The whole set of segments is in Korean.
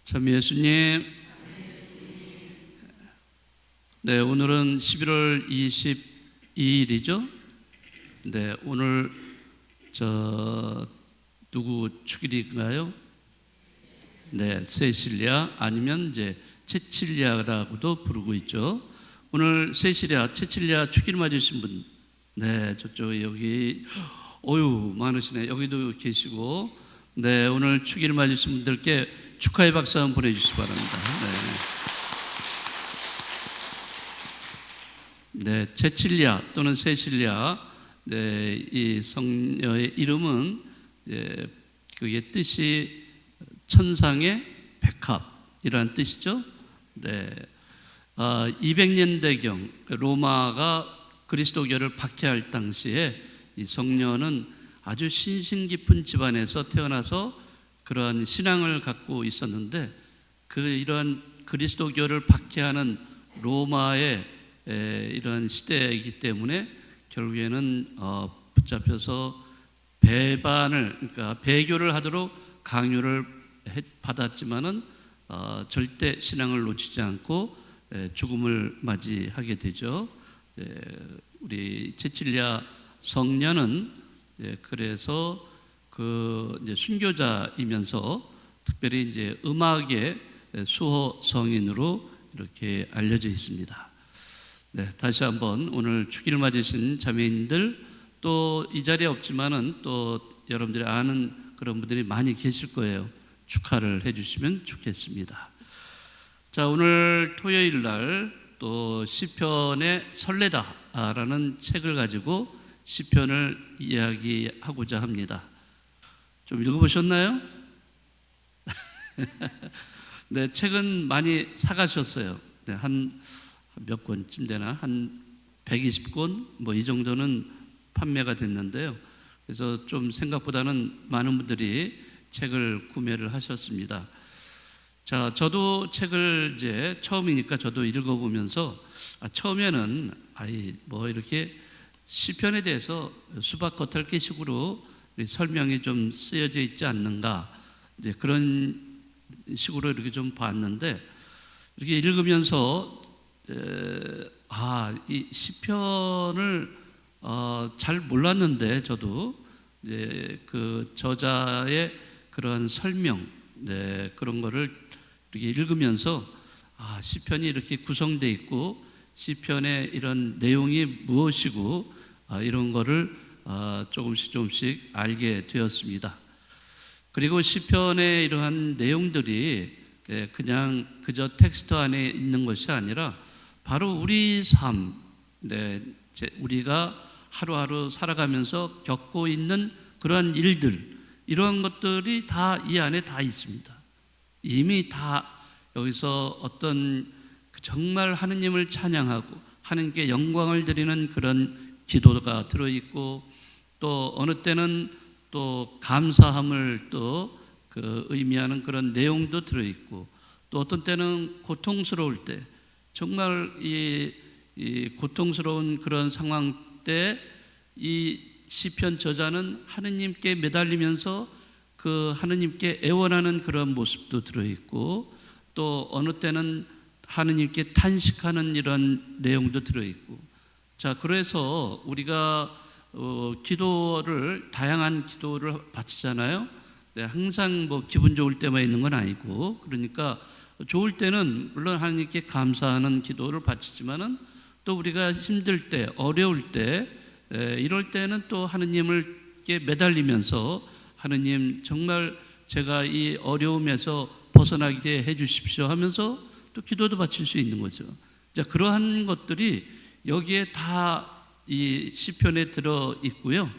참 예수님. 네, 오늘은 11월 22일이죠. 네, 오늘 누구 축일인가요? 네, 세실리아 아니면 이제 체칠리아라고도 부르고 있죠. 오늘 세실리아, 체칠리아 축일 맞으신 분, 네, 저쪽 여기 많으시네. 여기도 계시고, 네, 오늘 축일 맞으신 분들께 축하의 박수 한번 보내주시기 바랍니다. 네, 체칠리아 또는 세실리아, 네, 이 성녀의 이름은 그게 뜻이 천상의 백합이라는 뜻이죠. 네, 200년대경 로마가 그리스도교를 박해할 당시에 이 성녀는 아주 신신 깊은 집안에서 태어나서 그러한 신앙을 갖고 있었는데, 이러한 그리스도교를 박해하는 로마의 이러한 시대이기 때문에 결국에는 붙잡혀서 그러니까 배교를 하도록 강요를 받았지만은 절대 신앙을 놓치지 않고 죽음을 맞이하게 되죠. 우리 체칠리아 성녀는 그래서 이제 순교자이면서 특별히 이제 음악의 수호 성인으로 이렇게 알려져 있습니다. 네, 다시 한번 오늘 축일을 맞으신 자매님들, 또 이 자리에 없지만은 또 여러분들이 아는 그런 분들이 많이 계실 거예요. 축하를 해주시면 좋겠습니다. 자, 오늘 토요일 날 또 시편의 설레다라는 책을 가지고 시편을 이야기하고자 합니다. 좀 읽어보셨나요? 네, 책은 많이 사가셨어요. 네, 한 몇 권쯤 되나? 한 120권? 뭐 이 정도는 판매가 됐는데요. 그래서 좀 생각보다는 많은 분들이 책을 구매를 하셨습니다. 자, 저도 책을 이제 처음이니까 저도 읽어보면서 처음에는 뭐 이렇게 시편에 대해서 수박 겉핥기식으로 설명이 좀 쓰여져 있지 않는가, 이제 그런 식으로 이렇게 좀 봤는데, 이렇게 읽으면서 이 시편을 잘 몰랐는데, 저도 이제 그 저자의 그런 설명, 그런 거를 이렇게 읽으면서 시편이 이렇게 구성되어 있고 시편의 이런 내용이 무엇이고 이런 거를 조금씩 알게 되었습니다. 그리고 시편의 이러한 내용들이 그냥 그저 텍스트 안에 있는 것이 아니라 바로 우리 삶, 우리가 하루하루 살아가면서 겪고 있는 그러한 일들, 이런 것들이 다 이 안에 다 있습니다. 이미 다 여기서 어떤 정말 하느님을 찬양하고 하느님께 영광을 드리는 그런 기도가 들어있고, 또 어느 때는 또 감사함을 또 의미하는 그런 내용도 들어있고, 또 어떤 때는 고통스러울 때, 정말 이 고통스러운 그런 상황 때 이 시편 저자는 하느님께 매달리면서 그 하느님께 애원하는 그런 모습도 들어있고, 또 어느 때는 하느님께 탄식하는 이런 내용도 들어있고, 자, 그래서 우리가 다양한 기도를 바치잖아요. 항상 뭐 기분 좋을 때만 있는 건 아니고, 그러니까 좋을 때는 물론 하나님께 감사하는 기도를 바치지만은 또 우리가 힘들 때, 어려울 때, 이럴 때는 또 하느님께 매달리면서 하느님, 정말 제가 이 어려움에서 벗어나게 해 주십시오 하면서 또 기도도 바칠 수 있는 거죠. 자, 그러한 것들이 여기에 다 이 시편에 들어 있고요.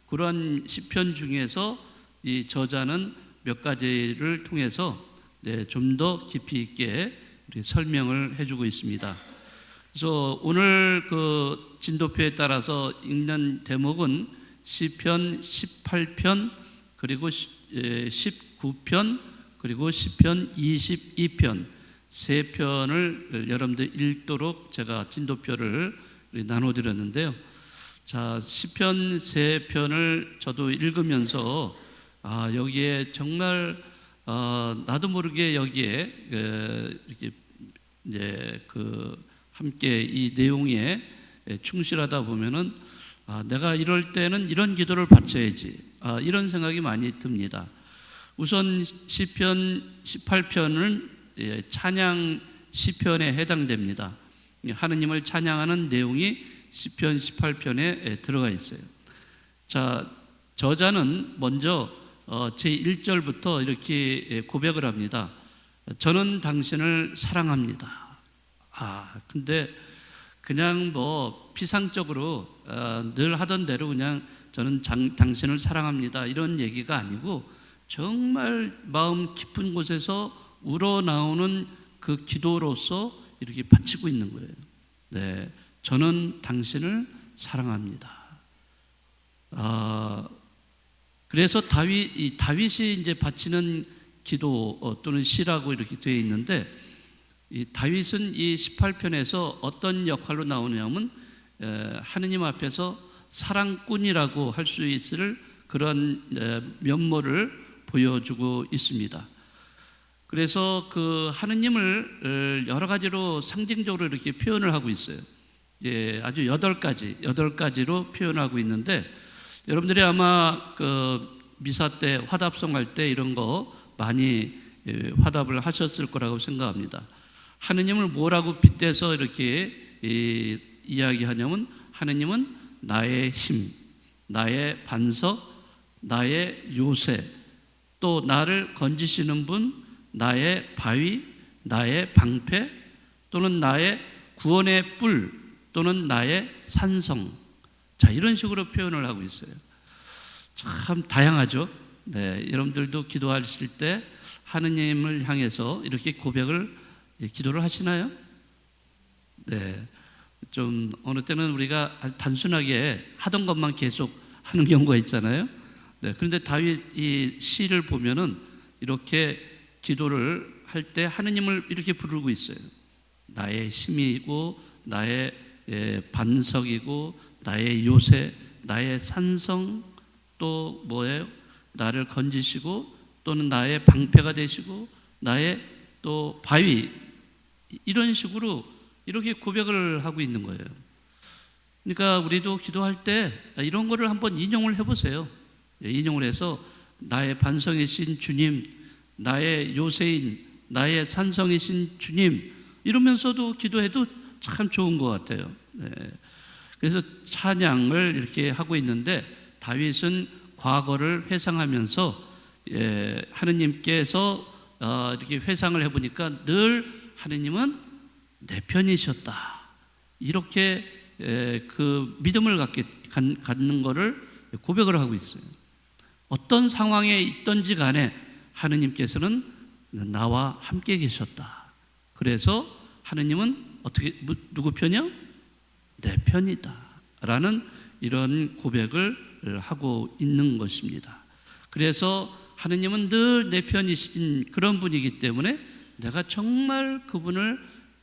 그러한 시편 중에서 이 저자는 몇 가지를 통해서 좀 더 깊이 있게 설명을 해주고 있습니다. 그래서 오늘 그 진도표에 따라서 읽는 대목은 시편 18편, 그리고 19편, 그리고 시편 22편 세 편을 여러분들 읽도록 제가 진도표를 나눠드렸는데요. 자, 시편 세 편을 저도 읽으면서 여기에 정말 나도 모르게 여기에 이렇게 이제 함께 이 내용에 충실하다 보면은 내가 이럴 때는 이런 기도를 바쳐야지, 이런 생각이 많이 듭니다. 우선 시편 18편은 찬양 시편에 해당됩니다. 하느님을 찬양하는 내용이 시편 18편에 들어가 있어요. 자, 저자는 먼저 제1절부터 이렇게 고백을 합니다. 저는 당신을 사랑합니다. 근데 그냥 뭐 피상적으로 늘 하던 대로 그냥 저는 당신을 사랑합니다, 이런 얘기가 아니고 정말 마음 깊은 곳에서 우러나오는 그 기도로서 이렇게 바치고 있는 거예요. 네, 저는 당신을 사랑합니다. 그래서 다윗이 이제 바치는 기도 또는 시라고 이렇게 되어 있는데, 이 다윗은 이 18편에서 어떤 역할로 나오냐면 하느님 앞에서 사랑꾼이라고 할 수 있을 그런 면모를 보여주고 있습니다. 그래서 그 하느님을 여러 가지로 상징적으로 이렇게 표현을 하고 있어요. 아주 8가지로 표현하고 있는데, 여러분들이 아마 그 미사 때 화답송 할 때 이런 거 많이 화답을 하셨을 거라고 생각합니다. 하느님을 뭐라고 빗대서 이렇게 이야기하냐면, 하느님은 나의 힘, 나의 반석, 나의 요새, 또 나를 건지시는 분, 나의 바위, 나의 방패, 또는 나의 구원의 뿔, 또는 나의 산성. 자, 이런 식으로 표현을 하고 있어요. 참 다양하죠. 네, 여러분들도 기도하실 때 하느님을 향해서 이렇게 기도를 하시나요? 네, 좀 어느 때는 우리가 단순하게 하던 것만 계속 하는 경우가 있잖아요. 네, 그런데 다윗 이 시를 보면은 이렇게 기도를 할 때 하느님을 이렇게 부르고 있어요. 나의 힘이고, 나의 반석이고, 나의 요새, 나의 산성, 또 뭐예요? 나를 건지시고, 또는 나의 방패가 되시고, 나의 또 바위, 이런 식으로 이렇게 고백을 하고 있는 거예요. 그러니까 우리도 기도할 때 이런 거를 한번 인용을 해보세요. 인용을 해서 나의 반성이신 주님, 나의 요새인, 나의 산성이신 주님, 이러면서도 기도해도 참 좋은 것 같아요. 네. 그래서 찬양을 이렇게 하고 있는데, 다윗은 과거를 회상하면서 하느님께서 이렇게 회상을 해보니까 늘 하느님은 내 편이셨다, 이렇게 그 믿음을 갖는 것을 고백을 하고 있어요. 어떤 상황에 있든지 간에 하느님께서는 나와 함께 계셨다. 그래서 하느님은 누구 편이요? 내 편이다 라는 이런 고백을 하고 있는 것입니다. 그래서 하느님은 늘 내 편이신 그런 분이기 때문에 내가 정말 그분을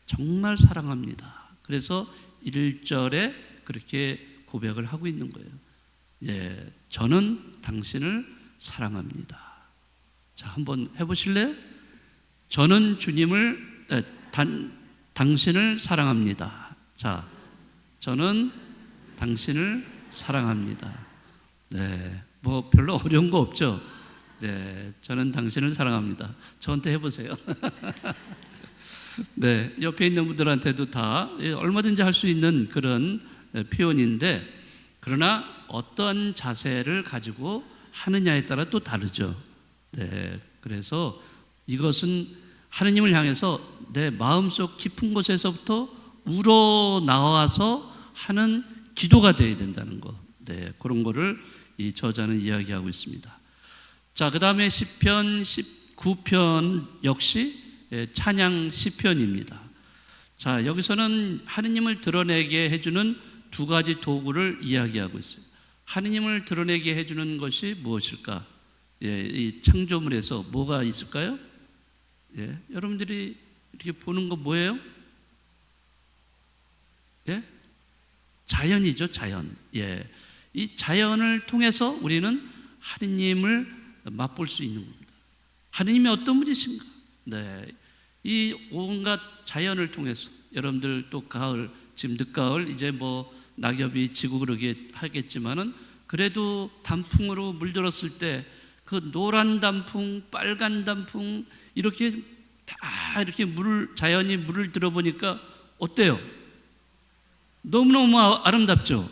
정말 사랑합니다. 그래서 1절에 그렇게 고백을 하고 있는 거예요. 저는 당신을 사랑합니다. 자, 한번 해보실래요? 저는 당신을 사랑합니다. 자, 저는 당신을 사랑합니다. 네, 뭐 별로 어려운 거 없죠? 네, 저는 당신을 사랑합니다. 저한테 해보세요. 네, 옆에 있는 분들한테도 다 얼마든지 할 수 있는 그런 표현인데, 그러나 어떤 자세를 가지고 하느냐에 따라 또 다르죠. 네, 그래서 이것은 하느님을 향해서 내 마음속 깊은 곳에서부터 우러나와서 하는 기도가 되어야 된다는 것. 네, 그런 거를 이 저자는 이야기하고 있습니다. 자, 그 다음에 시편 19편 역시 찬양 시편입니다. 자, 여기서는 하느님을 드러내게 해주는 두 가지 도구를 이야기하고 있어요. 하느님을 드러내게 해주는 것이 무엇일까? 이 창조물에서 뭐가 있을까요? 여러분들이 이렇게 보는 거 뭐예요? 자연이죠, 자연. 이 자연을 통해서 우리는 하느님을 맛볼 수 있는 겁니다. 하느님이 어떤 분이신가? 네, 이 온갖 자연을 통해서 여러분들 또 가을, 지금 늦가을 이제 뭐 낙엽이 지고 그러게 하겠지만은 그래도 단풍으로 물들었을 때 그 노란 단풍, 빨간 단풍 이렇게 다 이렇게 자연이 물을 들어보니까 어때요? 너무너무 아름답죠?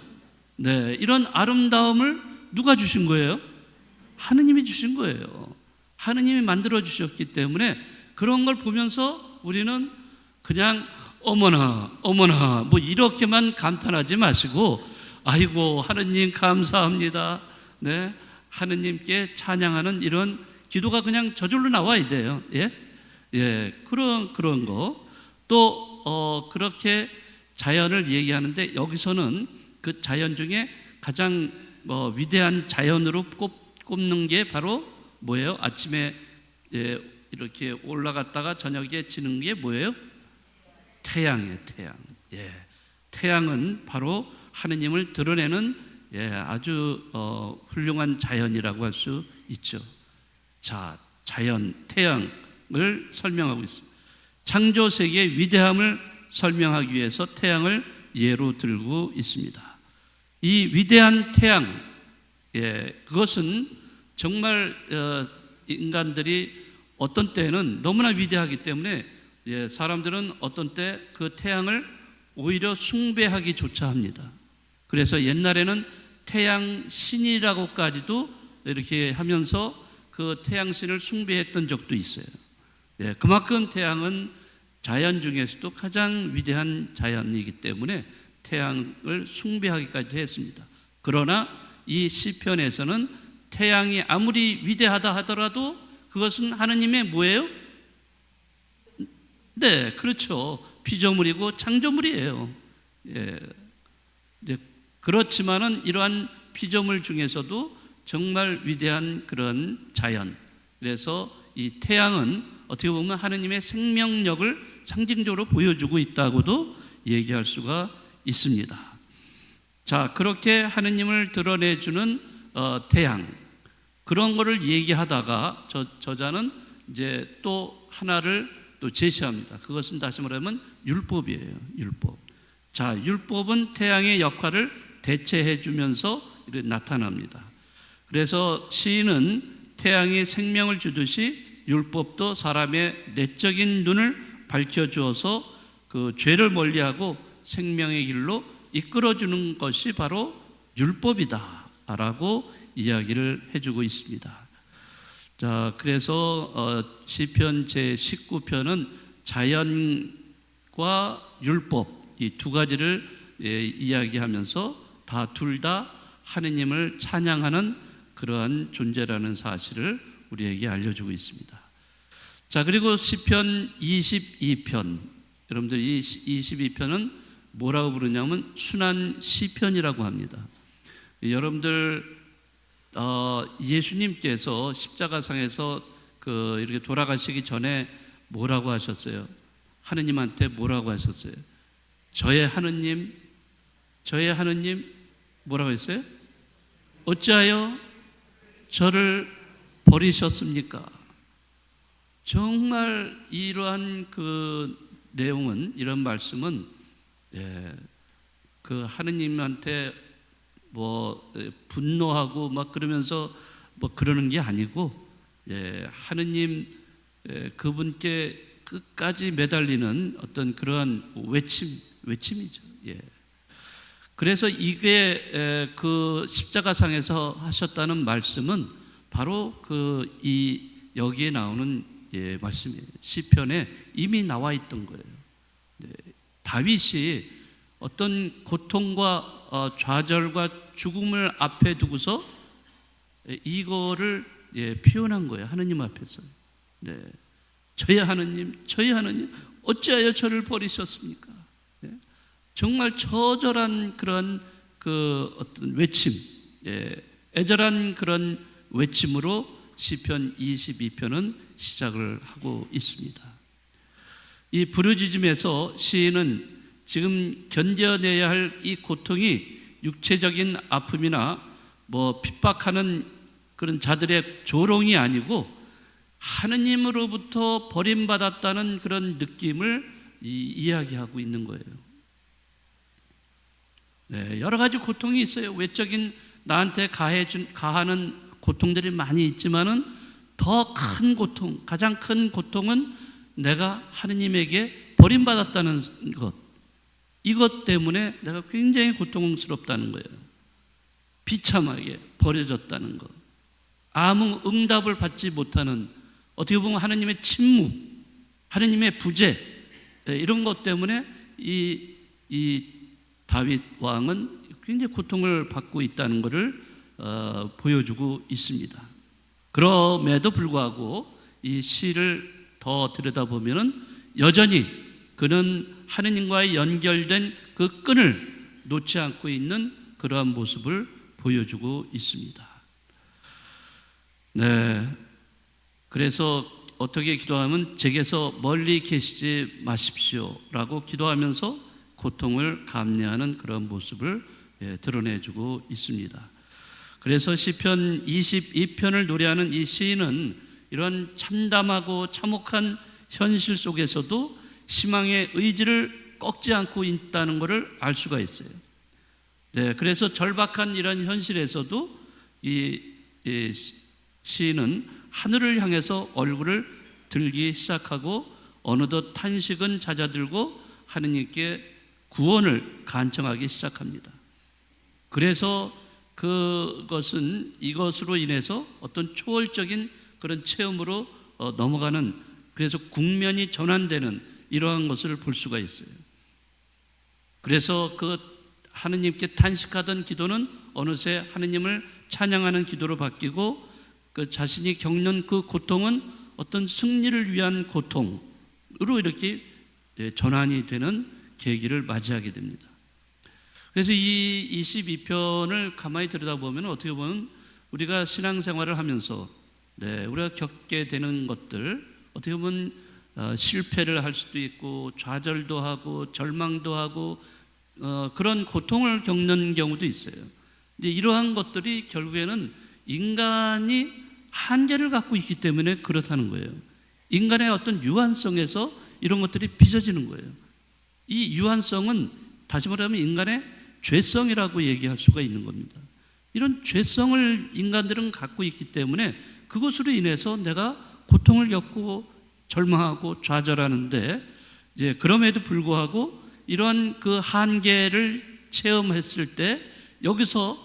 네, 이런 아름다움을 누가 주신 거예요? 하느님이 주신 거예요. 하느님이 만들어 주셨기 때문에 그런 걸 보면서 우리는 그냥 어머나 어머나 뭐 이렇게만 감탄하지 마시고 아이고 하느님 감사합니다. 네, 하느님께 찬양하는 이런 기도가 그냥 저절로 나와야 돼요. 그런 거. 또 그렇게 자연을 얘기하는데 여기서는 그 자연 중에 가장 위대한 자연으로 꼽는 게 바로 뭐예요? 아침에 이렇게 올라갔다가 저녁에 지는 게 뭐예요? 태양이에요, 태양. 태양은 바로 하느님을 드러내는 아주 훌륭한 자연이라고 할 수 있죠. 자, 자연, 태양을 설명하고 있습니다. 창조 세계의 위대함을 설명하기 위해서 태양을 예로 들고 있습니다. 이 위대한 태양, 그것은 정말 인간들이 어떤 때는 너무나 위대하기 때문에 사람들은 어떤 때 그 태양을 오히려 숭배하기조차 합니다. 그래서 옛날에는 태양 신이라고까지도 이렇게 하면서 그 태양 신을 숭배했던 적도 있어요. 그만큼 태양은 자연 중에서도 가장 위대한 자연이기 때문에 태양을 숭배하기까지 했습니다. 그러나 이 시편에서는 태양이 아무리 위대하다 하더라도 그것은 하느님의 뭐예요? 네, 그렇죠. 피조물이고 창조물이에요. 그렇지만은 이러한 피조물 중에서도 정말 위대한 그런 자연. 그래서 이 태양은 어떻게 보면 하느님의 생명력을 상징적으로 보여주고 있다고도 얘기할 수가 있습니다. 자, 그렇게 하느님을 드러내주는 태양, 그런 거를 얘기하다가 저자는 이제 또 하나를 또 제시합니다. 그것은 다시 말하면 율법이에요. 율법. 자, 율법은 태양의 역할을 대체해 주면서 이렇게 나타납니다. 그래서 시인은 태양이 생명을 주듯이 율법도 사람의 내적인 눈을 밝혀주어서 그 죄를 멀리하고 생명의 길로 이끌어주는 것이 바로 율법이다 라고 이야기를 해주고 있습니다. 자, 그래서 시편 제19편은 자연과 율법 이 두 가지를 이야기하면서 둘 다 하느님을 찬양하는 그러한 존재라는 사실을 우리에게 알려주고 있습니다. 자, 그리고 시편 22편, 여러분들 이 22편은 뭐라고 부르냐면 순환 시편이라고 합니다. 여러분들 예수님께서 십자가상에서 이렇게 돌아가시기 전에 뭐라고 하셨어요? 하느님한테 뭐라고 하셨어요? 저의 하느님 뭐라고 했어요? 어찌하여 저를 버리셨습니까? 정말 이러한 그 내용은, 이런 말씀은 그 하느님한테 뭐 분노하고 막 그러면서 뭐 그러는 게 아니고 하느님 그분께 끝까지 매달리는 어떤 그러한 외침이죠. 그래서 이게 그 십자가상에서 하셨다는 말씀은 바로 이 여기에 나오는 말씀이에요. 시편에 이미 나와 있던 거예요. 다윗이 어떤 고통과 좌절과 죽음을 앞에 두고서 이거를 표현한 거예요. 하느님 앞에서. 저희 하느님 어찌하여 저를 버리셨습니까? 정말 처절한 그런 어떤 외침, 애절한 그런 외침으로 시편 22편은 시작을 하고 있습니다. 이 부르짖음에서 시인은 지금 견뎌내야 할 이 고통이 육체적인 아픔이나 뭐 핍박하는 그런 자들의 조롱이 아니고 하느님으로부터 버림받았다는 그런 느낌을 이야기하고 있는 거예요. 네, 여러 가지 고통이 있어요. 외적인 나한테 가하는 고통들이 많이 있지만은 더 큰 고통, 가장 큰 고통은 내가 하느님에게 버림받았다는 것, 이것 때문에 내가 굉장히 고통스럽다는 거예요. 비참하게 버려졌다는 것, 아무 응답을 받지 못하는, 어떻게 보면 하느님의 침묵, 하느님의 부재, 이런 것 때문에 이 다윗 왕은 굉장히 고통을 받고 있다는 것을 보여주고 있습니다. 그럼에도 불구하고 이 시를 더 들여다보면 여전히 그는 하느님과의 연결된 그 끈을 놓지 않고 있는 그러한 모습을 보여주고 있습니다. 네, 그래서 어떻게 기도하면 제게서 멀리 계시지 마십시오 라고 기도하면서 고통을 감내하는 그런 모습을 드러내주고 있습니다. 그래서 시편 22편을 노래하는 이 시인은 이런 참담하고 참혹한 현실 속에서도 희망의 의지를 꺾지 않고 있다는 것을 알 수가 있어요. 네, 그래서 절박한 이런 현실에서도 이 시인은 하늘을 향해서 얼굴을 들기 시작하고 어느덧 탄식은 잦아들고 하느님께 구원을 간청하기 시작합니다. 그래서 그것은 이것으로 인해서 어떤 초월적인 그런 체험으로 넘어가는, 그래서 국면이 전환되는 이러한 것을 볼 수가 있어요. 그래서 그 하느님께 탄식하던 기도는 어느새 하느님을 찬양하는 기도로 바뀌고 그 자신이 겪는 그 고통은 어떤 승리를 위한 고통으로 이렇게 전환이 되는 계기를 맞이하게 됩니다. 그래서 이 22편을 가만히 들여다보면 어떻게 보면 우리가 신앙생활을 하면서 우리가 겪게 되는 것들, 어떻게 보면 실패를 할 수도 있고 좌절도 하고 절망도 하고 그런 고통을 겪는 경우도 있어요. 근데 이러한 것들이 결국에는 인간이 한계를 갖고 있기 때문에 그렇다는 거예요. 인간의 어떤 유한성에서 이런 것들이 빚어지는 거예요. 이 유한성은 다시 말하면 인간의 죄성이라고 얘기할 수가 있는 겁니다. 이런 죄성을 인간들은 갖고 있기 때문에 그것으로 인해서 내가 고통을 겪고 절망하고 좌절하는데, 이제 그럼에도 불구하고 이러한 그 한계를 체험했을 때 여기서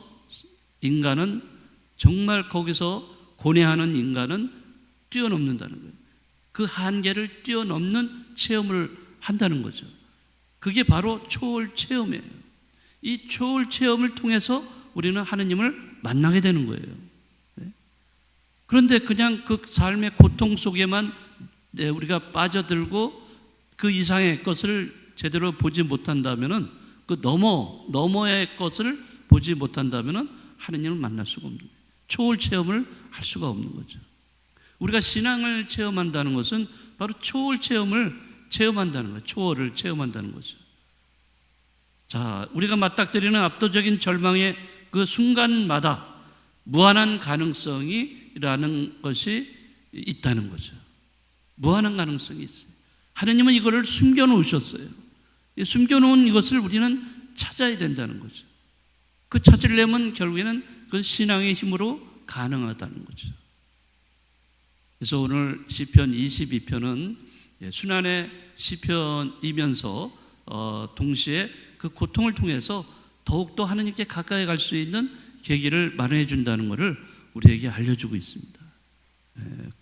인간은 정말 거기서 고뇌하는 인간은 뛰어넘는다는 거예요. 그 한계를 뛰어넘는 체험을 한다는 거죠. 그게 바로 초월 체험이에요. 이 초월 체험을 통해서 우리는 하느님을 만나게 되는 거예요. 그런데 그냥 그 삶의 고통 속에만 우리가 빠져들고 그 이상의 것을 제대로 보지 못한다면은, 그 너머의 것을 보지 못한다면은 하느님을 만날 수가 없는 거예요. 초월 체험을 할 수가 없는 거죠. 우리가 신앙을 체험한다는 것은 바로 초월 체험을 체험한다는 거예요. 초월을 체험한다는 거죠. 자, 우리가 맞닥뜨리는 압도적인 절망의 그 순간마다 무한한 가능성이라는 것이 있다는 거죠. 무한한 가능성이 있어요. 하느님은 이거를 숨겨놓으셨어요. 숨겨놓은 이것을 우리는 찾아야 된다는 거죠. 그 찾으려면 결국에는 그 신앙의 힘으로 가능하다는 거죠. 그래서 오늘 시편 22편은 순환의 시편이면서 동시에 그 고통을 통해서 더욱더 하느님께 가까이 갈 수 있는 계기를 마련해 준다는 것을 우리에게 알려주고 있습니다.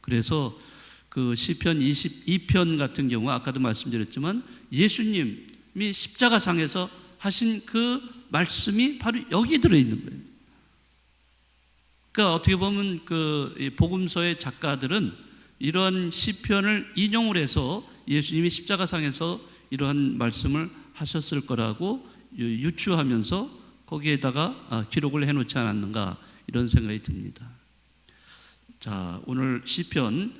그래서 그 시편 22편 같은 경우 아까도 말씀드렸지만 예수님이 십자가상에서 하신 그 말씀이 바로 여기 들어있는 거예요. 그러니까 어떻게 보면 그 복음서의 작가들은 이러한 시편을 인용을 해서 예수님이 십자가상에서 이러한 말씀을 하셨을 거라고 유추하면서 거기에다가 기록을 해놓지 않았는가, 이런 생각이 듭니다. 자, 오늘 시편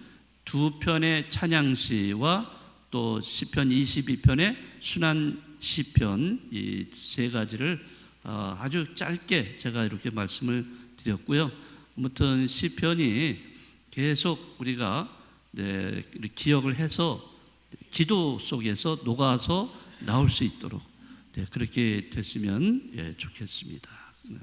두 편의 찬양시와 또 시편 22편의 순환 시편, 이 세 가지를 아주 짧게 제가 이렇게 말씀을 드렸고요. 아무튼 시편이 계속 우리가 네, 기억을 해서 기도 속에서 녹아서 나올 수 있도록 네, 그렇게 됐으면 좋겠습니다. 네.